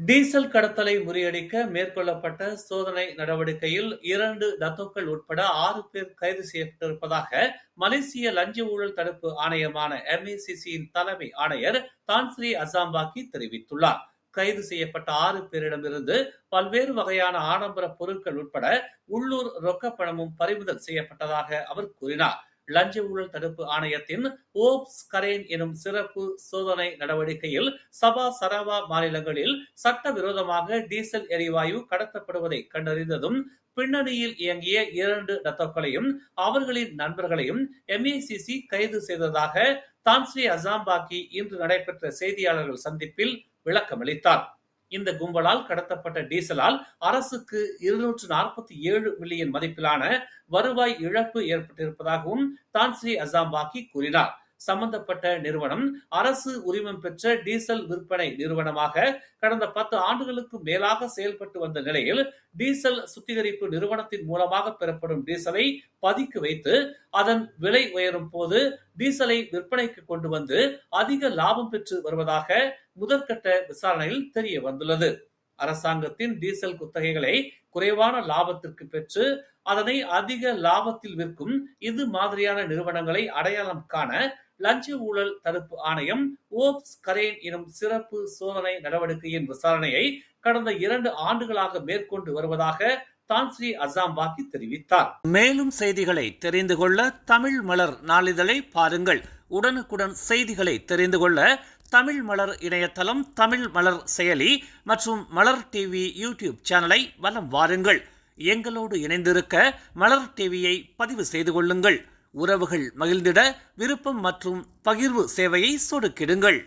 Diesel கடத்தலை முறியடிக்க மேற்கொள்ளப்பட்ட சோதனை நடவடிக்கையில் 2 டத்தோக்கள் உட்பட 6 பேர் கைது செய்யப்பட்டிருப்பதாக மலேசிய லஞ்ச ஊழல் தடுப்பு ஆணையமான MACCயின் தலைமை ஆணையர் தான் ஸ்ரீ அசாம்பாக்கி தெரிவித்துள்ளார். கைது செய்யப்பட்ட 6 பேரிடமிருந்து பல்வேறு வகையான ஆடம்பர பொருட்கள் உட்பட உள்ளூர் ரொக்கப்பணமும் பறிமுதல் செய்யப்பட்டதாக அவர் கூறினார். லஞ்ச ஊழல் தடுப்பு ஆணையத்தின் ஓப்ஸ் கரேன் எனும் சிறப்பு சோதனை நடவடிக்கையில் சபா சரவா மாநிலங்களில் சட்டவிரோதமாக டீசல் எரிவாயு கடத்தப்படுவதை கண்டறிந்ததும் பின்னணியில் இயங்கிய 2 டத்தோக்களையும் அவர்களின் நண்பர்களையும் MACC கைது செய்ததாக தான் ஸ்ரீ அசாம்பாக்கி இன்று நடைபெற்ற செய்தியாளர்கள் சந்திப்பில் விளக்கமளித்தார். இந்த கும்பலால் கடத்தப்பட்ட டீசலால் அரசுக்கு 247 மில்லியன் மதிப்பிலான வருவாய் இழப்பு ஏற்பட்டிருப்பதாகவும் தான் ஸ்ரீ அசாம்பாக்கி கூறினார். சம்பந்தப்பட்ட நிறுவனம் அரசு உரிமம் பெற்ற டீசல் விற்பனை நிறுவனமாக கடந்த 10 ஆண்டுகளுக்கு மேலாக செயல்பட்டு வந்த நிலையில் டீசல் சுத்திகரிப்பு நிறுவனத்தின் மூலமாக பெறப்படும் டீசலை பதுக்கி வைத்து அதன் விலை உயரும் போது டீசலை விற்பனைக்கு கொண்டு வந்து அதிக லாபம் பெற்று வருவதாக முதற்கட்ட விசாரணையில் தெரிய வந்துள்ளது. அரசாங்கத்தின் டீசல் குத்தகைகளை குறைவான லாபத்திற்கு பெற்று அதனை அதிக லாபத்தில் விற்கும் இது மாதிரியான நிறுவனங்களை அடையாளம் காண லஞ்ச ஊழல் தடுப்பு ஆணையம் ஓப்ஸ் கரேன் எனும் சிறப்பு சோதனை நடவடிக்கையின் விசாரணையை கடந்த 2 ஆண்டுகளாக மேற்கொண்டு வருவதாக தான் ஸ்ரீ அசாம்பாக்கி தெரிவித்தார். மேலும் செய்திகளை தெரிந்து கொள்ள தமிழ் மலர் நாளிதழை பாருங்கள். உடனுக்குடன் செய்திகளை தெரிந்து கொள்ள தமிழ் மலர் இணையதளம், தமிழ் மலர் செயலி மற்றும் மலர் டிவி யூடியூப் சேனலை வலம் வாருங்கள். எங்களோடு இணைந்திருக்க மலர் டிவியை பதிவு செய்து கொள்ளுங்கள். உறவுகள் மகிழ்ந்திட விருப்பம் மற்றும் பகிர்வு சேவையை சொடுக்கிடுங்கள்.